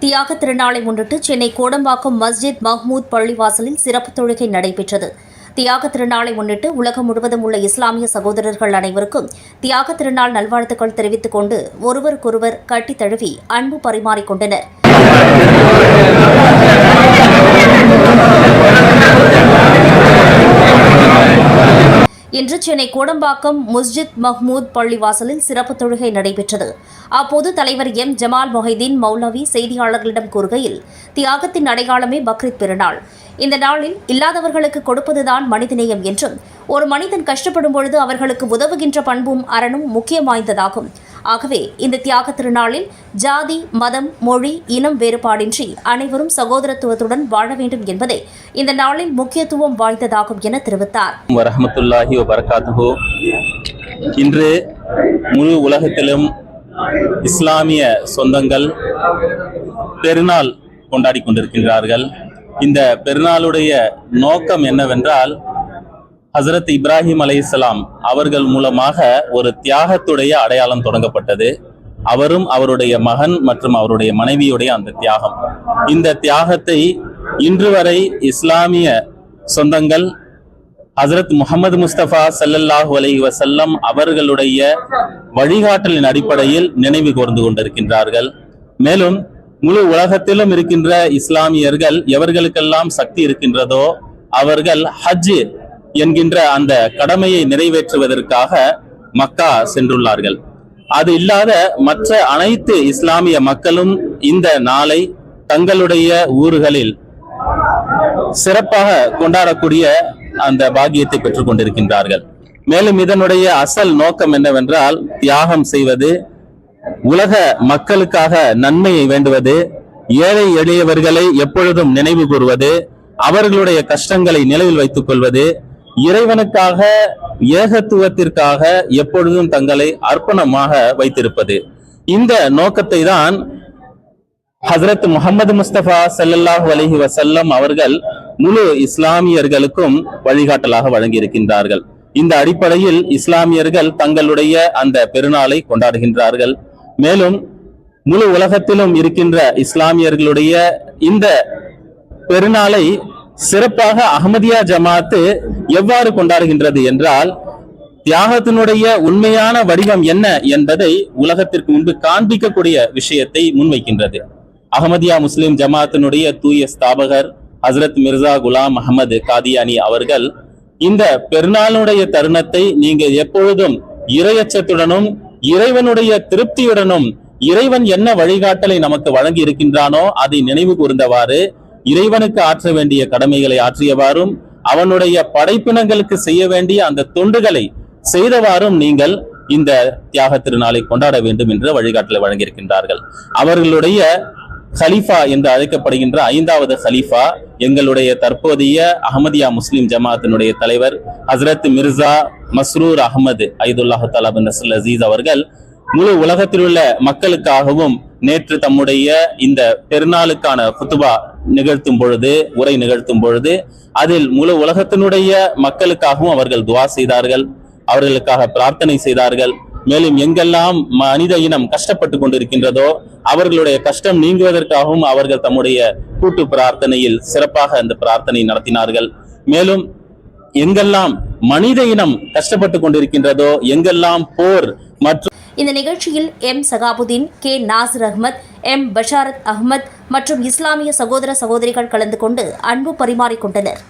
தியாக திருநாளை முன்னிட்டு சென்னை கோடம்பாக்கம் மஸ்ஜித் மஹ்மூத் பள்ளிவாசலில் சிறப்பு தொழுகை நடைபெற்றது. தியாக திருநாளை முன்னிட்டு உலகம் முழுவதும் உள்ள இஸ்லாமிய சகோதரர்கள் அனைவருக்கும் தியாக திருநாள் நல்வாழ்த்துக்கள் தெரிவித்துக் கொண்டு ஒருவருக்கொருவர் கட்டித் தழுவி அன்பு பரிமாறிக்கொண்டனர். இன்று சென்னை கோடம்பாக்கம் மஸ்ஜித் மஹ்மூத் பள்ளிவாசலில் சிறப்பு தொழுகை நடைபெற்றது. அப்போது தலைவர் எம் ஜமால் மொஹிதீன் மௌலவி செய்தியாளர்களிடம் கூறுகையில், தியாகத்தின் அடையாளமே பக்ரீத் பெருநாள். இந்த நாளில் இல்லாதவர்களுக்கு கொடுப்பதுதான் மனிதநேயம் என்றும், ஒரு மனிதன் கஷ்டப்படும் பொழுது அவர்களுக்கு உதவுகின்ற பண்பும் அறனும் முக்கியம் வாய்ந்ததாகும். ஆகவே இந்த தியாக திருநாளில் ஜாதி, மதம், மொழி, இனம் வேறுபாடின்றி அனைவரும் சகோதரத்துவத்துடன் வாழ வேண்டும் என்பதே இந்த நாளில் முக்கியத்துவம் வாய்ந்ததாகும் என தெரிவித்தார். வரஹ்மத்துல்லாஹி வபரகாத்துஹு. இன்று முழு உலகத்திலும் இஸ்லாமிய சொந்தங்கள் பெருநாள் கொண்டாடி கொண்டிருக்கின்றார்கள். இந்த பெருநாளுடைய நோக்கம் என்னவென்றால், ஹசரத் இப்ராஹிம் அலைஹிஸ்ஸலாம் அவர்கள் மூலமாக ஒரு தியாகத்துடைய அடையாளம் தொடங்கப்பட்டது. அவரும் அவருடைய மகன் மற்றும் அவருடைய மனைவியுடைய அந்த தியாகம், இந்த தியாகத்தை இன்று வரை இஸ்லாமிய சொந்தங்கள் ஹசரத் முஹம்மது முஸ்தபா ஸல்லல்லாஹு அலைஹி வஸல்லம் அவர்களுடைய வழிகாட்டலின் அடிப்படையில் நினைவு கூர்ந்து கொண்டிருக்கின்றார்கள். மேலும் முழு உலகத்திலும் இருக்கின்ற இஸ்லாமியர்கள் எவர்களுக்கெல்லாம் சக்தி இருக்கின்றதோ அவர்கள் ஹஜ் என்கின்ற அந்த கடமையை நிறைவேற்றுவதற்காக மக்கா சென்றுள்ளார்கள். அது இல்லாத மற்ற அனைத்து இஸ்லாமிய மக்களும் இந்த நாளை தங்களுடைய ஊர்களில் சிறப்பாக கொண்டாடக்கூடிய அந்த பாக்கியத்தை பெற்றுக் கொண்டிருக்கின்றார்கள். மேலும் இதனுடைய அசல் நோக்கம் என்னவென்றால், தியாகம் செய்வது, உலக மக்களுக்காக நன்மையை வேண்டுவது, ஏழை எளியவர்களை எப்பொழுதும் நினைவு கூறுவது, அவர்களுடைய கஷ்டங்களை நினைவில் வைத்துக் கொள்வது, இறைவனுக்காக ஏகத்துவத்திற்காக எப்பொழுதும் தங்களை அர்ப்பணமாக வைத்திருப்பது. இந்த நோக்கத்தை தான் ஹசரத் முஹம்மது முஸ்தபா ஸல்லல்லாஹு அலைஹி வஸல்லம் அவர்கள் முழு இஸ்லாமியர்களுக்கும் வழிகாட்டலாக வழங்கியிருக்கின்றார்கள். இந்த அடிப்படையில் இஸ்லாமியர்கள் தங்களுடைய அந்த பெருநாளை கொண்டாடுகின்றார்கள். மேலும் முழு உலகத்திலும் இருக்கின்ற இஸ்லாமியர்களுடைய இந்த பெருநாளை சிறப்பாக அஹ்மதியா ஜமாத்து எவ்வாறு கொண்டாடுகின்றது என்றால், தியாகத்தினுடைய உண்மையான வடிவம் என்ன என்பதை உலகத்திற்கு முன்பு காண்பிக்கக்கூடிய விஷயத்தை முன்வைக்கின்றது. அஹ்மதியா முஸ்லிம் ஜமாத்தினுடைய தூய ஸ்தாபகர் ஹசரத் மிர்சா குலாம் அஹமது காதியானி அவர்கள் இந்த பெருநாளுடைய தருணத்தை நீங்க எப்பொழுதும் இறையச்சத்துடனும் இறைவனுடைய திருப்தியுடனும், இறைவன் என்ன வழிகாட்டலை நமக்கு வழங்கி இருக்கின்றானோ அதை நினைவு கூர்ந்தவாறு, இறைவனுக்கு ஆற்ற வேண்டிய கடமைகளை ஆற்றியவாறும், அவனுடைய படைப்பினங்களுக்கு செய்ய வேண்டிய அந்த தொண்டுகளை செய்தவாறும் நீங்கள் இந்த தியாக திருநாளை கொண்டாட வேண்டும் என்ற வழிகாட்டலை வழங்கியிருக்கின்றார்கள். அவர்களுடைய ஹலீஃபா என்று அழைக்கப்படுகின்ற 5வது ஹலீஃபா, எங்களுடைய தற்போதைய அஹ்மதியா முஸ்லிம் ஜமாத்தினுடைய தலைவர் ஹசரத் மிர்சா மஸ்ரூர் அஹமது ஐதுல்லாஹு தஆலா பின் நஸ்ருல் அசீஸ் அவர்கள் முழு உலகத்தில் உள்ள மக்களுக்காகவும் நேற்று தம்முடைய இந்த பெருநாளுக்கான குத்துபா நிகழ்த்தும் பொழுது, உரை நிகழ்த்தும் பொழுது, அதில் முழு உலகத்தினுடைய மக்களுக்காகவும் அவர்கள் துவா செய்தார்கள், அவர்களுக்காக பிரார்த்தனை செய்தார்கள். மேலும் எங்கெல்லாம் மனித இனம் கஷ்டப்பட்டு கொண்டிருக்கின்றதோ அவர்களுடைய கஷ்டம் நீங்குவதற்காகவும் அவர்கள் தம்முடைய கூட்டு பிரார்த்தனையில் சிறப்பாக அந்த பிரார்த்தனை நடத்தினார்கள். மேலும் எங்கெல்லாம் மனித இனம் கஷ்டப்பட்டு கொண்டிருக்கின்றதோ, எங்கெல்லாம் போர் மற்றும் இந்த நிகழ்ச்சியில் M Shahabuddin, K Nasir Ahmad, M Basharat Ahmad மற்றும் இஸ்லாமிய சகோதர சகோதரிகள் கலந்து கொண்டு அன்பு பரிமாறிக்கொண்டனர்.